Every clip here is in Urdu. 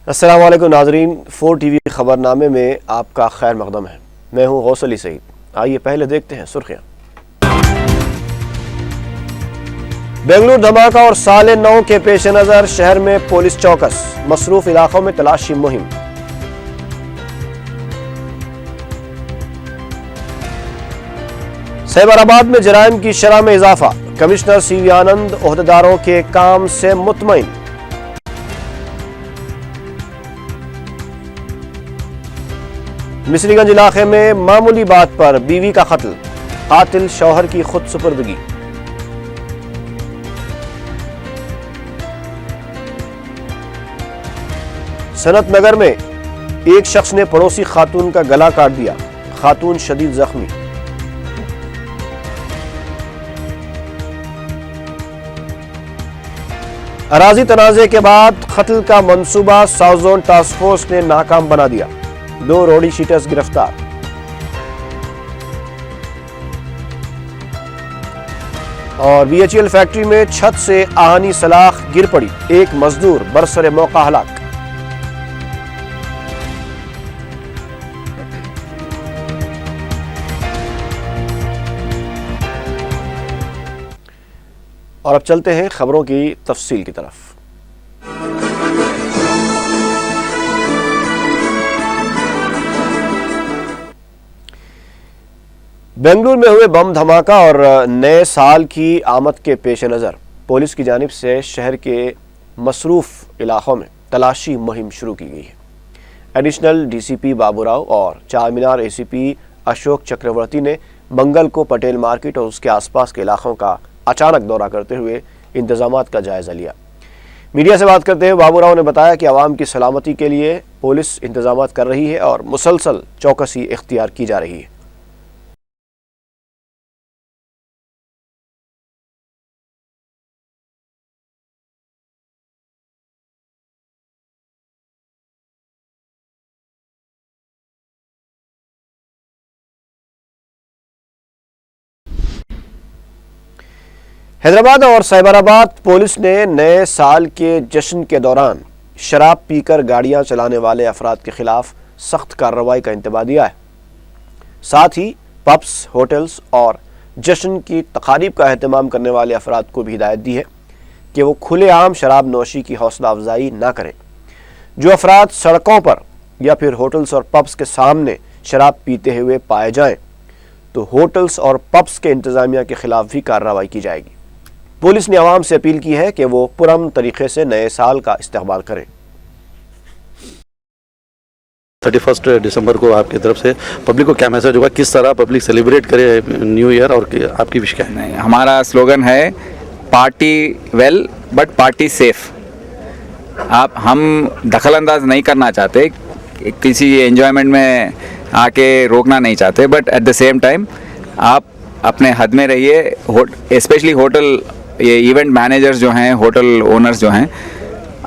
السلام علیکم ناظرین، 4 ٹی وی خبرنامے میں آپ کا خیر مقدم ہے۔ میں ہوں غوث علی سعید۔ آئیے پہلے دیکھتے ہیں سرخیاں۔ بنگلور دھماکہ اور سال نو کے پیش نظر شہر میں پولیس چوکس، مصروف علاقوں میں تلاشی مہم۔ سیبر آباد میں جرائم کی شرح میں اضافہ، کمشنر سی وی آنند عہدیداروں کے کام سے مطمئن۔ مصری گنج علاقے میں معمولی بات پر بیوی کا قتل، قاتل شوہر کی خود سپردگی۔ صنعت نگر میں ایک شخص نے پڑوسی خاتون کا گلا کاٹ دیا، خاتون شدید زخمی۔ اراضی تنازع کے بعد قتل کا منصوبہ ساؤتھ زون ٹاسک فورس نے ناکام بنا دیا، 2 روڈی شیٹرز گرفتار۔ اور بی ایچ ایل فیکٹری میں چھت سے آہنی سلاخ گر پڑی، ایک مزدور برسر موقع ہلاک۔ اور اب چلتے ہیں خبروں کی تفصیل کی طرف۔ بنگلور میں ہوئے بم دھماکہ اور نئے سال کی آمد کے پیش نظر پولیس کی جانب سے شہر کے مصروف علاقوں میں تلاشی مہم شروع کی گئی ہے۔ ایڈیشنل ڈی سی پی بابو راؤ اور چار مینار اے سی پی اشوک چکرورتی نے منگل کو پٹیل مارکیٹ اور اس کے آس پاس کے علاقوں کا اچانک دورہ کرتے ہوئے انتظامات کا جائزہ لیا۔ میڈیا سے بات کرتے ہوئے بابو راؤ نے بتایا کہ عوام کی سلامتی کے لیے پولیس انتظامات کر رہی ہے اور مسلسل چوکسی اختیار کی جا رہی ہے۔ حیدرآباد اور سیبر آباد پولیس نے نئے سال کے جشن کے دوران شراب پی کر گاڑیاں چلانے والے افراد کے خلاف سخت کارروائی کا انتباہ دیا ہے۔ ساتھ ہی پبس، ہوٹلز اور جشن کی تقاریب کا اہتمام کرنے والے افراد کو بھی ہدایت دی ہے کہ وہ کھلے عام شراب نوشی کی حوصلہ افزائی نہ کریں۔ جو افراد سڑکوں پر یا پھر ہوٹلز اور پبس کے سامنے شراب پیتے ہوئے پائے جائیں تو ہوٹلز اور پبس کے انتظامیہ کے خلاف بھی کارروائی کی جائے گی۔ پولیس نے عوام سے اپیل کی ہے کہ وہ پرامن طریقے سے نئے سال کا استقبال کریں۔ 31 دسمبر کو آپ کی طرف سے پبلک کو کیا میسج ہوگا، کس طرح پبلک سیلیبریٹ کرے نیو ایئر، اور آپ کی وش کیا ہے؟ ہمارا سلوگن ہے party well but party safe. ہم دخل انداز نہیں کرنا چاہتے، کسی انجوائمنٹ میں آ کے روکنا نہیں چاہتے، but at the same time آپ اپنے حد میں رہیے۔ اسپیشلی ہوٹل یہ ایونٹ مینیجرز جو ہیں، ہوٹل اونرز جو ہیں،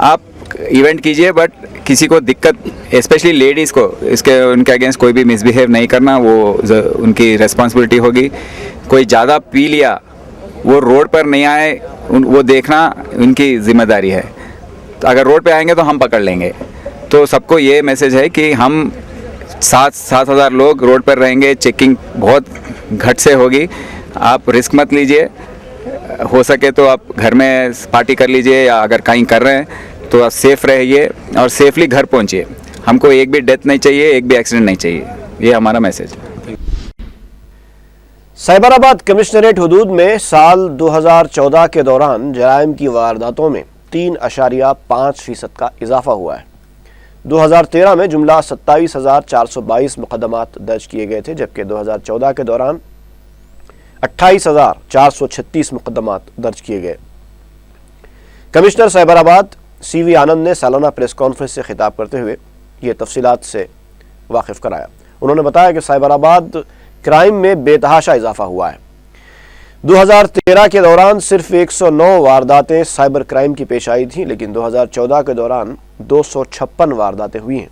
آپ ایونٹ کیجئے بٹ کسی کو دقت، اسپیشلی لیڈیز کو ان کے اگینسٹ کوئی بھی مس بیہیو نہیں کرنا، وہ ان کی ریسپانسبلٹی ہوگی۔ کوئی زیادہ پی لیا وہ روڈ پر نہیں آئے، وہ دیکھنا ان کی ذمہ داری ہے۔ تو اگر روڈ پہ آئیں گے تو ہم پکڑ لیں گے۔ تو سب کو یہ میسج ہے کہ ہم 7,000 لوگ روڈ پر رہیں گے، چیکنگ بہت گھٹ سے ہوگی، آپ رسک مت لیجئے۔ ہو سکے تو آپ گھر میں پارٹی کر لیجئے، یا اگر کہیں کر رہے ہیں تو آپ سیف رہیے اور سیفلی گھر پہنچیے۔ ہم کو ایک بھی ڈیتھ نہیں چاہیے، ایک بھی ایکسیڈنٹ نہیں چاہیے، یہ ہمارا میسج ہے۔ سیبر آباد کمشنریٹ حدود میں سال 2014 کے دوران جرائم کی وارداتوں میں 3.5% کا اضافہ ہوا ہے۔ 2013 میں جملہ 27,422 مقدمات درج کیے گئے تھے، جبکہ 2014 کے دوران 28,436 مقدمات درج کیے گئے۔ کمشنر سیبر آباد سی وی آنند نے سالانہ پریس کانفرنس سے خطاب کرتے ہوئے یہ تفصیلات سے واقف کرایا۔ انہوں نے بتایا کہ سیبر آباد کرائم میں بے تحاشا اضافہ ہوا ہے۔ 2013 کے دوران صرف 109 وارداتیں سائبر کرائم کی پیش آئی تھیں، لیکن 2014 کے دوران 256 وارداتیں ہوئی ہیں۔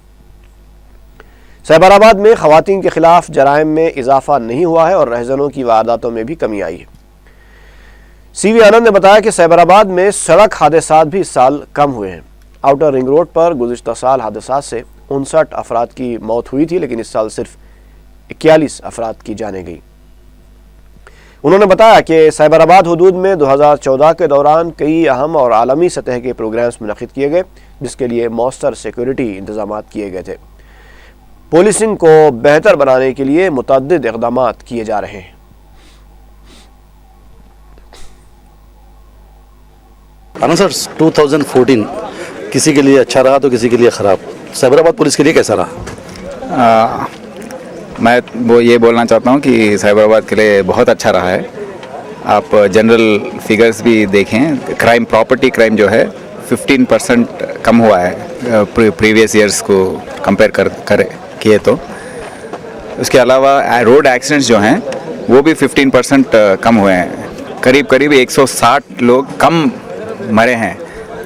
سیبر آباد میں خواتین کے خلاف جرائم میں اضافہ نہیں ہوا ہے اور رہزنوں کی وارداتوں میں بھی کمی آئی ہے۔ سی وی آنند نے بتایا کہ سیبر آباد میں سڑک حادثات بھی اس سال کم ہوئے ہیں۔ آؤٹر رنگ روڈ پر گزشتہ سال حادثات سے 59 افراد کی موت ہوئی تھی، لیکن اس سال صرف 41 افراد کی جانیں گئیں۔ انہوں نے بتایا کہ سائبرآباد حدود میں 2014 کے دوران کئی اہم اور عالمی سطح کے پروگرامز منعقد کیے گئے، جس کے لیے مؤثر سیکیورٹی انتظامات کیے گئے تھے۔ پولیسنگ کو بہتر بنانے کے لیے متعدد اقدامات کیے جا رہے ہیں۔ سر 2014 کسی کے لیے اچھا رہا تو کسی کے لیے خراب، سائبرآباد پولیس کے لیے کیسا رہا؟ میں وہ یہ بولنا چاہتا ہوں کہ سائبرآباد کے لیے بہت اچھا رہا ہے۔ آپ جنرل فگرز بھی دیکھیں، کرائم، پراپرٹی کرائم جو ہے 15% کم ہوا ہے پریویس ایئرس کو کمپیئر کیے تو۔ اس کے علاوہ روڈ ایکسیڈنٹس جو ہیں وہ بھی 15% کم ہوئے ہیں، قریب 160 لوگ کم مرے ہیں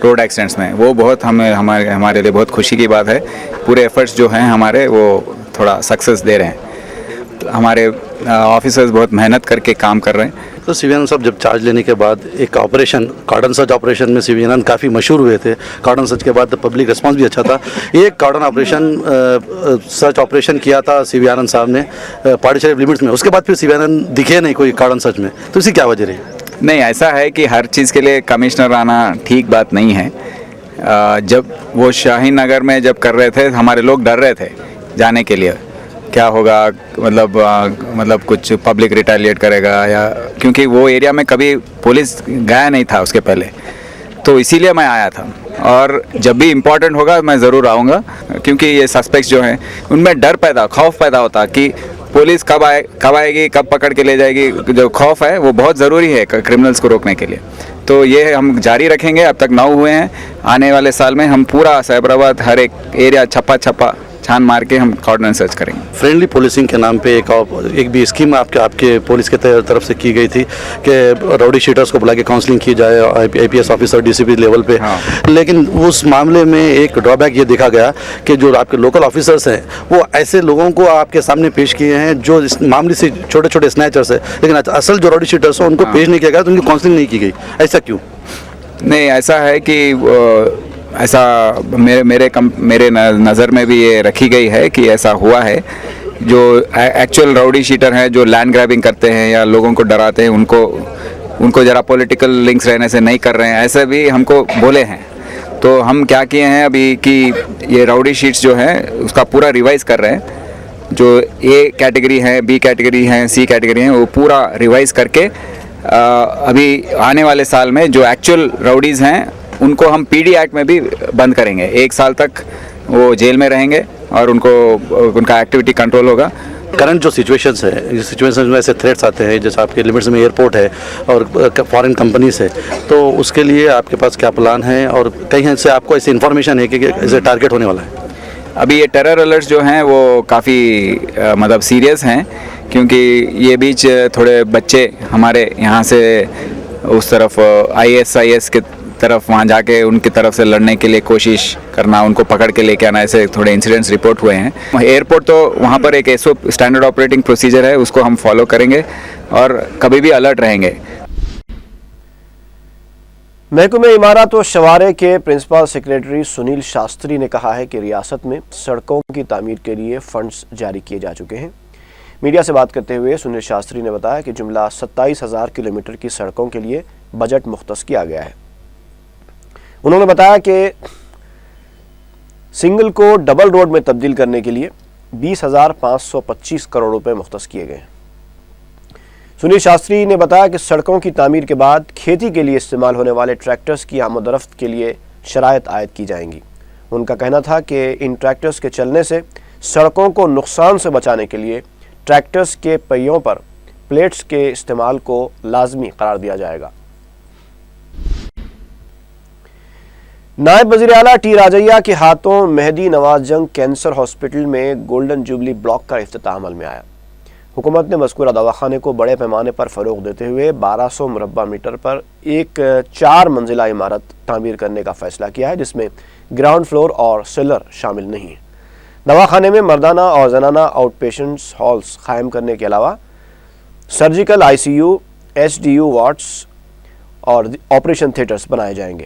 روڈ ایکسیڈنٹس میں۔ وہ بہت ہمارے لیے بہت خوشی کی بات ہے۔ پورے ایفرٹس جو ہیں ہمارے وہ تھوڑا سکسیس دے رہے ہیں، ہمارے آفیسرز بہت محنت کر کے کام کر رہے ہیں۔ تو سی وی آنند صاحب جب چارج لینے کے بعد ایک آپریشن کارڈن سرچ آپریشن میں سی وی آنند کافی مشہور ہوئے تھے، کارڈن سرچ کے بعد پبلک رسپانس بھی اچھا تھا۔ ایک کارڈن آپریشن سرچ آپریشن کیا تھا سی وی آنند صاحب نے پارٹی شریف لمٹس میں، اس کے بعد پھر سی وی آنند دکھے نہیں کوئی کارڈن سرچ میں، تو اسی کیا وجہ رہی؟ نہیں، ایسا ہے کہ ہر چیز کے لیے کمشنر آنا ٹھیک بات نہیں ہے۔ جب وہ شاہین نگر میں جب کر رہے تھے ہمارے لوگ ڈر رہے تھے جانے کے لیے، کیا ہوگا، مطلب کچھ پبلک ریٹیلیٹ کرے گا، یا کیونکہ وہ ایریا میں کبھی پولیس گیا نہیں تھا اس کے پہلے، تو اسی لیے میں آیا تھا۔ اور جب بھی امپورٹنٹ ہوگا میں ضرور آؤں گا، کیونکہ یہ سسپیکٹس جو ہیں ان میں ڈر خوف پیدا ہوتا کہ پولیس کب آئے گی، کب پکڑ کے لے جائے گی۔ جو خوف ہے وہ بہت ضروری ہے کرمنلز کو روکنے کے لیے، تو یہ ہم جاری رکھیں گے۔ اب تک 9 ہوئے ہیں، آنے والے سال میں ہم پورا سائبرآباد ہر ایک ایریا چھپا چھان مار کے ہم کارڈن سرچ کریں گے۔ فرینڈلی پولیسنگ کے نام پہ ایک بھی اسکیم آپ کے پولیس کے طرف سے کی گئی تھی کہ راؤڈی شیٹرز کو بلا کے کاؤنسلنگ کی جائے I P S officer D C P level پہ، لیکن اس معاملے میں ایک ڈرا بیک یہ دیکھا گیا کہ جو آپ کے لوکل آفیسرس ہیں وہ ایسے لوگوں کو آپ کے سامنے پیش کیے ہیں جو اس معاملے سے چھوٹے اسنیچرس ہیں، لیکن اصل جو راؤڈی شیٹرس ہیں ان کو پیش نہیں کیا گیا، تو ان کی کاؤنسلنگ نہیں کی گئی، ایسا کیوں؟ نہیں، ایسا ہے کہ ایسا میرے نظر میں بھی یہ رکھی گئی ہے کہ ایسا ہوا ہے۔ جو ایکچوئل راؤڈی شیٹر ہیں جو لینڈ گریبنگ کرتے ہیں یا لوگوں کو ڈراتے ہیں، ان کو ذرا پولیٹیکل لنکس رہنے سے نہیں کر رہے ہیں، ایسے بھی ہم کو بولے ہیں۔ تو ہم کیا کیے ہیں ابھی کہ یہ راؤڈی شیٹس جو ہیں اس کا پورا ریوائز کر رہے ہیں، جو اے کیٹیگری ہیں، بی کیٹیگری ہیں، سی کیٹیگری ہیں، وہ پورا ریوائز کر کے ابھی آنے والے سال میں جو ایکچوئل راؤڈیز ہیں ان کو ہم پی ڈی ایکٹ میں بھی بند کریں گے۔ 1 سال تک وہ جیل میں رہیں گے اور ان کا ایکٹیویٹی کنٹرول ہوگا۔ کرنٹ جو سچویشنس ہے، اس سچویشن میں ایسے تھریٹس آتے ہیں، جیسے آپ کے لمٹس میں ایئرپورٹ ہے اور فارن کمپنیز ہے، تو اس کے لیے آپ کے پاس کیا پلان ہے، اور کہیں سے آپ کو ایسی انفارمیشن ہے کہ ایسے ٹارگیٹ ہونے والا ہے؟ ابھی یہ ٹیرر الرٹس جو ہیں وہ کافی مطلب سیریس ہیں، کیونکہ یہ بیچ تھوڑے بچے ہمارے یہاں سے اس طرف IS کے طرف وہاں جا کے ان کی طرف سے لڑنے کے لیے کوشش کرنا، ان کو پکڑ کے لے کے آنا، ایسے تھوڑے انسیڈنٹس رپورٹ ہوئے ہیں۔ ایئرپورٹ تو وہاں پر ایک اسٹینڈرڈ آپریٹنگ پروسیجر ہے، اس کو ہم فالو کریں گے اور کبھی بھی الرٹ رہیں گے۔ محکمہ عمارت و شوارع کے پرنسپل سیکریٹری سنیل شاستری نے کہا ہے کہ ریاست میں سڑکوں کی تعمیر کے لیے فنڈز جاری کیے جا چکے ہیں۔ میڈیا سے بات کرتے ہوئے سنیل شاستری نے بتایا کہ جملہ 27,000 کلومیٹر کی سڑکوں کے لیے بجٹ مختص کیا گیا ہے۔ انہوں نے بتایا کہ سنگل کو ڈبل روڈ میں تبدیل کرنے کے لیے 20,525 کروڑ روپے مختص کیے گئے ہیں۔ سنیل شاستری نے بتایا کہ سڑکوں کی تعمیر کے بعد کھیتی کے لیے استعمال ہونے والے ٹریکٹرز کی آمد و رفت کے لیے شرائط عائد کی جائیں گی۔ ان کا کہنا تھا کہ ان ٹریکٹرز کے چلنے سے سڑکوں کو نقصان سے بچانے کے لیے ٹریکٹرز کے پہیوں پر پلیٹس کے استعمال کو لازمی قرار دیا جائے گا۔ نائب وزیر اعلیٰ ٹی راجیا کے ہاتھوں مہدی نواز جنگ کینسر ہاسپٹل میں گولڈن جوبلی بلاک کا افتتاح عمل میں آیا۔ حکومت نے مذکورہ دواخانے کو بڑے پیمانے پر فروغ دیتے ہوئے 1200 مربع میٹر پر ایک 4 منزلہ عمارت تعمیر کرنے کا فیصلہ کیا ہے، جس میں گراؤنڈ فلور اور سیلر شامل نہیں ہیں۔ دواخانے میں مردانہ اور زنانہ آؤٹ پیشنٹس ہالز قائم کرنے کے علاوہ سرجیکل ICU، SDU وارڈز اور آپریشن تھیٹرز بنائے جائیں گے۔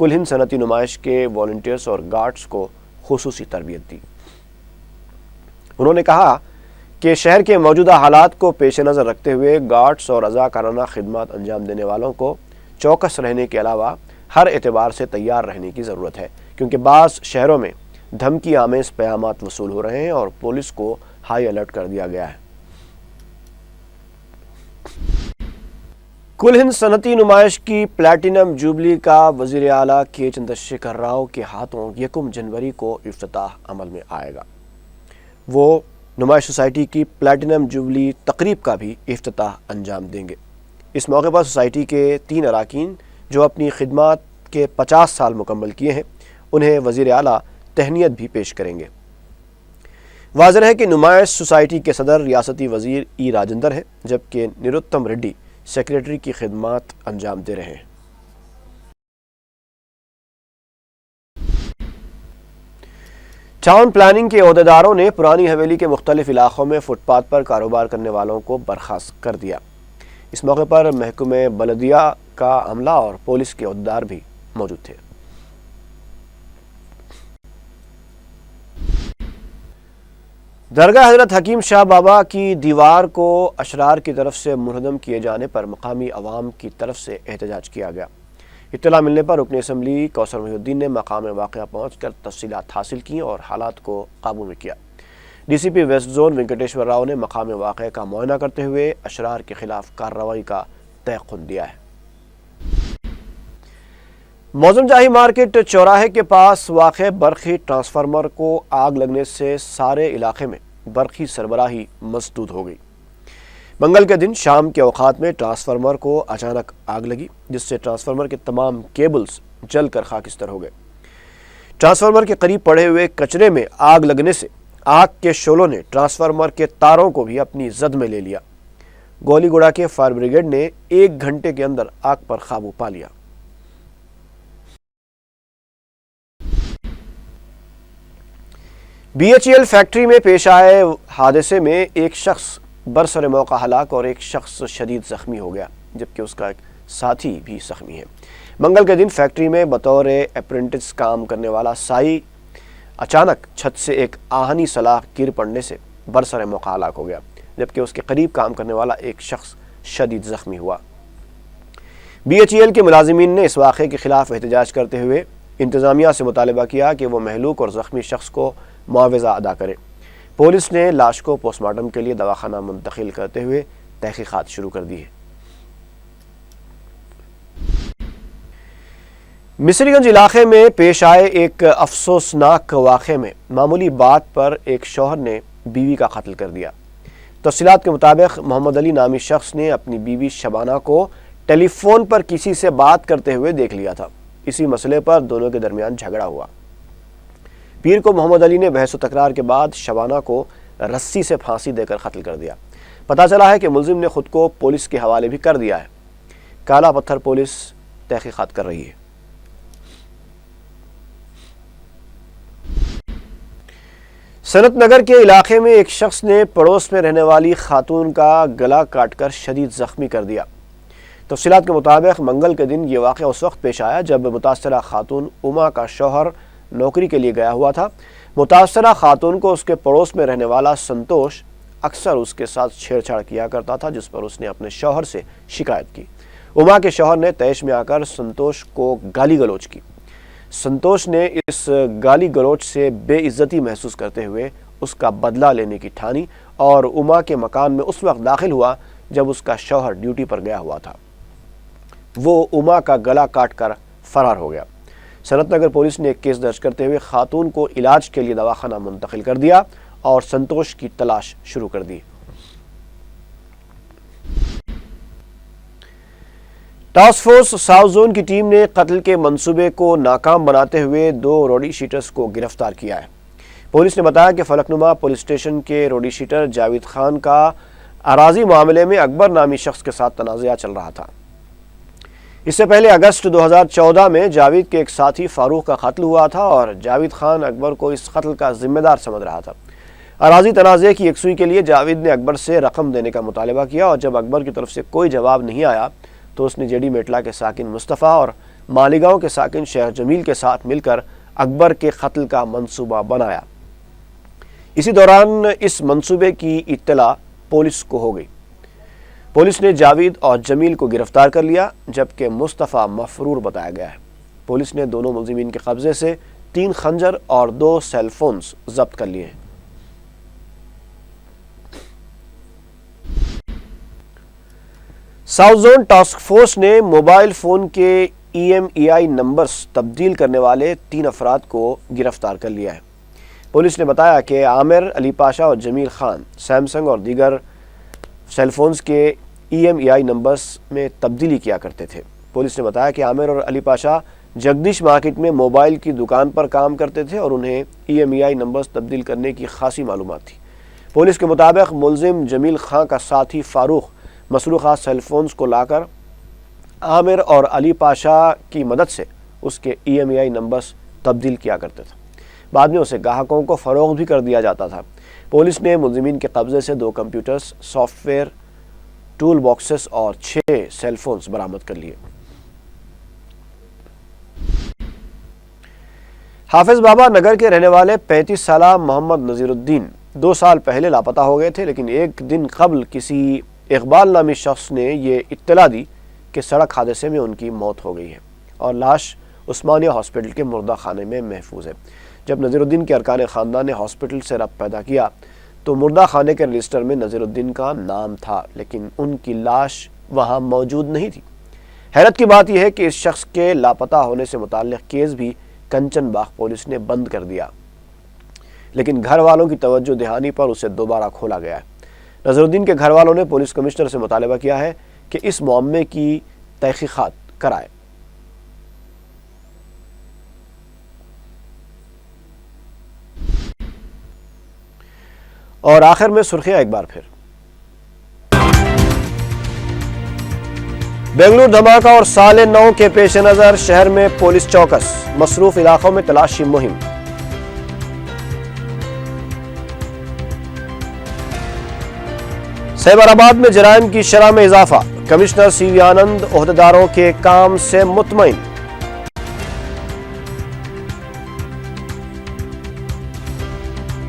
کل ہند صنعتی نمائش کے والنٹیئرز اور گارڈز کو خصوصی تربیت دی۔ انہوں نے کہا کہ شہر کے موجودہ حالات کو پیش نظر رکھتے ہوئے گارڈز اور رضاکارانہ خدمات انجام دینے والوں کو چوکس رہنے کے علاوہ ہر اعتبار سے تیار رہنے کی ضرورت ہے، کیونکہ بعض شہروں میں دھمکی آمیز پیغامات وصول ہو رہے ہیں اور پولیس کو ہائی الرٹ کر دیا گیا ہے۔ کل ہند صنعتی نمائش کی پلیٹینم جوبلی کا وزیر اعلیٰ کے چندرشیکھر راؤ کے ہاتھوں 1 جنوری کو افتتاح عمل میں آئے گا۔ وہ نمائش سوسائٹی کی پلیٹینم جوبلی تقریب کا بھی افتتاح انجام دیں گے۔ اس موقع پر سوسائٹی کے 3 اراکین جو اپنی خدمات کے 50 سال مکمل کیے ہیں، انہیں وزیر اعلیٰ تہنیت بھی پیش کریں گے۔ واضح ہے کہ نمائش سوسائٹی کے صدر ریاستی وزیر ای راجندر ہیں، جبکہ نروتم ریڈی سیکریٹری کی خدمات انجام دے رہے ہیں۔ ٹاؤن پلاننگ کے عہدیداروں نے پرانی حویلی کے مختلف علاقوں میں فٹ پاتھ پر کاروبار کرنے والوں کو برخاست کر دیا۔ اس موقع پر محکمہ بلدیہ کا عملہ اور پولیس کے عہدیدار بھی موجود تھے۔ درگاہ حضرت حکیم شاہ بابا کی دیوار کو اشرار کی طرف سے منہدم کیے جانے پر مقامی عوام کی طرف سے احتجاج کیا گیا۔ اطلاع ملنے پر رکن اسمبلی کوثر محی الدین نے مقام واقعہ پہنچ کر تفصیلات حاصل کیں اور حالات کو قابو میں کیا۔ ڈی سی پی ویسٹ زون وینکٹیشور راؤ نے مقام واقعہ کا معائنہ کرتے ہوئے اشرار کے خلاف کارروائی کا تیقن دیا ہے۔ موزم جاہی مارکیٹ چوراہے کے پاس واقع برقی ٹرانسفارمر کو آگ لگنے سے سارے علاقے میں برقی سربراہی مسدود ہو گئی۔ منگل کے دن شام کے اوقات میں ٹرانسفارمر کو اچانک آگ لگی، جس سے ٹرانسفارمر کے تمام کیبلز جل کر خاکستر ہو گئے۔ ٹرانسفارمر کے قریب پڑے ہوئے کچرے میں آگ لگنے سے آگ کے شعلوں نے ٹرانسفارمر کے تاروں کو بھی اپنی زد میں لے لیا۔ گولی گوڑا کے فائر بریگیڈ نے 1 گھنٹے کے اندر آگ پر قابو پا لیا۔ B H E L factory میں پیش آئے حادثے میں ایک شخص برسر موقع ہلاک اور ایک شخص شدید زخمی ہو گیا، جبکہ اس کا ایک ساتھی بھی زخمی ہے۔ منگل کے دن فیکٹری میں بطور اپرینٹس کام کرنے والا سائی اچانک چھت سے ایک آہنی سلاخ گر پڑنے سے برسر موقع ہلاک ہو گیا، جبکہ اس کے قریب کام کرنے والا ایک شخص شدید زخمی ہوا۔ بی ایچ ای ایل کے ملازمین نے اس واقعے کے خلاف احتجاج کرتے ہوئے انتظامیہ سے مطالبہ کیا کہ وہ مہلوک اور زخمی شخص کو معاوضہ ادا کرے۔ پولیس نے لاش کو پوسٹ مارٹم کے لیے دواخانہ منتقل کرتے ہوئے تحقیقات شروع کر دی ہے۔ مصری گنج علاقے میں پیش آئے ایک افسوسناک واقعے میں معمولی بات پر ایک شوہر نے بیوی کا قتل کر دیا۔ تفصیلات کے مطابق محمد علی نامی شخص نے اپنی بیوی شبانہ کو ٹیلی فون پر کسی سے بات کرتے ہوئے دیکھ لیا تھا۔ اسی مسئلے پر دونوں کے درمیان جھگڑا ہوا۔ پیر کو محمد علی نے بحث و تکرار کے بعد شبانہ کو رسی سے پھانسی دے کر قتل کر دیا۔ پتہ چلا ہے کہ ملزم نے خود کو پولیس کے حوالے بھی کر دیا ہے۔ کالا پتھر پولیس تحقیقات کر رہی ہے۔ صنعت نگر کے علاقے میں ایک شخص نے پڑوس میں رہنے والی خاتون کا گلا کاٹ کر شدید زخمی کر دیا۔ تفصیلات کے مطابق منگل کے دن یہ واقعہ اس وقت پیش آیا جب متاثرہ خاتون اما کا شوہر نوکری کے لیے گیا ہوا تھا۔ متاثرہ خاتون کو اس کے پڑوس میں رہنے والا سنتوش اکثر اس کے ساتھ چھیڑ چھاڑ کیا کرتا تھا، جس پر اس نے اپنے شوہر سے شکایت کی۔ اما کے شوہر نے طیش میں آ کر سنتوش کو گالی گلوچ کی۔ سنتوش نے اس گالی گلوچ سے بے عزتی محسوس کرتے ہوئے اس کا بدلہ لینے کی ٹھانی اور اما کے مکان میں اس وقت داخل ہوا جب اس کا شوہر ڈیوٹی پر گیا ہوا تھا۔ وہ اما کا گلا کاٹ کر فرار ہو گیا۔ صنعت نگر پولیس نے ایک کیس درج کرتے ہوئے خاتون کو علاج کے لیے دواخانہ منتقل کر دیا اور سنتوش کی تلاش شروع کر دی۔ ٹاسک فورس ساؤتھ زون کی ٹیم نے قتل کے منصوبے کو ناکام بناتے ہوئے 2 روڈی شیٹرز کو گرفتار کیا ہے۔ پولیس نے بتایا کہ فلک نما پولیس اسٹیشن کے روڈی شیٹر جاوید خان کا اراضی معاملے میں اکبر نامی شخص کے ساتھ تنازعہ چل رہا تھا۔ اس سے پہلے اگست 2014 میں جاوید کے ایک ساتھی فاروق کا قتل ہوا تھا اور جاوید خان اکبر کو اس قتل کا ذمہ دار سمجھ رہا تھا۔ اراضی تنازع کی یکسوئی کے لیے جاوید نے اکبر سے رقم دینے کا مطالبہ کیا اور جب اکبر کی طرف سے کوئی جواب نہیں آیا تو اس نے جے ڈی میٹلا کے ساکن مصطفیٰ اور مالیگاؤں کے ساکن شیخ جمیل کے ساتھ مل کر اکبر کے قتل کا منصوبہ بنایا۔ اسی دوران اس منصوبے کی اطلاع پولیس کو ہو گئی۔ پولیس نے جاوید اور جمیل کو گرفتار کر لیا، جبکہ مصطفیٰ مفرور بتایا گیا ہے۔ پولیس نے دونوں ملزمین کے قبضے سے 3 خنجر اور 2 سیل فونز ضبط کر لیے ہیں۔ ساؤتھ زون ٹاسک فورس نے موبائل فون کے EMEI نمبرز تبدیل کرنے والے 3 افراد کو گرفتار کر لیا ہے۔ پولیس نے بتایا کہ عامر، علی پاشا اور جمیل خان سیمسنگ اور دیگر سیل فونز کے EMEI نمبرز میں تبدیلی کیا کرتے تھے۔ پولیس نے بتایا کہ عامر اور علی پاشا جگدیش مارکیٹ میں موبائل کی دکان پر کام کرتے تھے اور انہیں EMEI نمبرز تبدیل کرنے کی خاصی معلومات تھی۔ پولیس کے مطابق ملزم جمیل خان کا ساتھی فاروق مسروقہ سیل فونز کو لا کر عامر اور علی پاشا کی مدد سے اس کے EMEI نمبرز تبدیل کیا کرتے تھے۔ بعد میں اسے گاہکوں کو فروخت بھی کر دیا جاتا تھا۔ پولیس نے ملزمین کے قبضے سے 2 کمپیوٹرز، سافٹ ویئر، ٹول باکسز اور 6 سیل فونز برآمد کر لیے۔ حافظ بابا نگر کے رہنے والے 35 سالہ محمد نذیر الدین 2 سال پہلے لاپتہ ہو گئے تھے، لیکن ایک دن قبل کسی اقبال نامی شخص نے یہ اطلاع دی کہ سڑک حادثے میں ان کی موت ہو گئی ہے اور لاش عثمانیہ ہاسپٹل کے مردہ خانے میں محفوظ ہے۔ جب نذیر الدین کے ارکان خاندان نے ہاسپٹل سے ربط پیدا کیا تو مردہ خانے کے رجسٹر میں نذیر الدین کا نام تھا، لیکن ان کی لاش وہاں موجود نہیں تھی۔ حیرت کی بات یہ ہے کہ اس شخص کے لاپتہ ہونے سے متعلق کیس بھی کنچن باغ پولیس نے بند کر دیا، لیکن گھر والوں کی توجہ دہانی پر اسے دوبارہ کھولا گیا ہے۔ نذیر الدین کے گھر والوں نے پولیس کمشنر سے مطالبہ کیا ہے کہ اس معاملے کی تحقیقات کرائے۔ اور آخر میں سرخیاں ایک بار پھر۔ بنگلور دھماکہ اور سال نو کے پیش نظر شہر میں پولیس چوکس، مصروف علاقوں میں تلاشی مہم۔ سیبر آباد میں جرائم کی شرح میں اضافہ، کمشنر سی وی آنند عہدیداروں کے کام سے مطمئن۔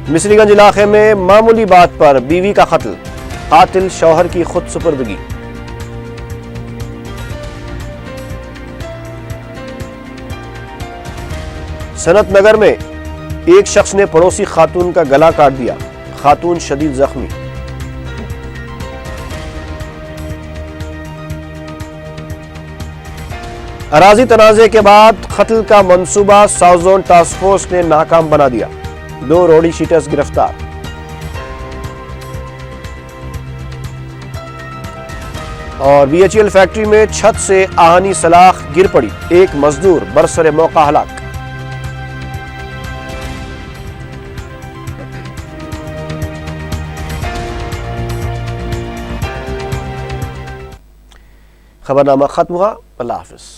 مصری گنج علاقے میں معمولی بات پر بیوی کا قتل، قاتل شوہر کی خود سپردگی۔ صنعت نگر میں ایک شخص نے پڑوسی خاتون کا گلا کاٹ دیا، خاتون شدید زخمی۔ اراضی تنازع کے بعد قتل کا منصوبہ ساؤتھ زون ٹاسک فورس نے ناکام بنا دیا، 2 روڈی شیٹرز گرفتار۔ اور BHEL فیکٹری میں چھت سے آہنی سلاخ گر پڑی، ایک مزدور برسر موقع ہلاک۔ خبرنامہ ختم ہوا۔ اللہ حافظ۔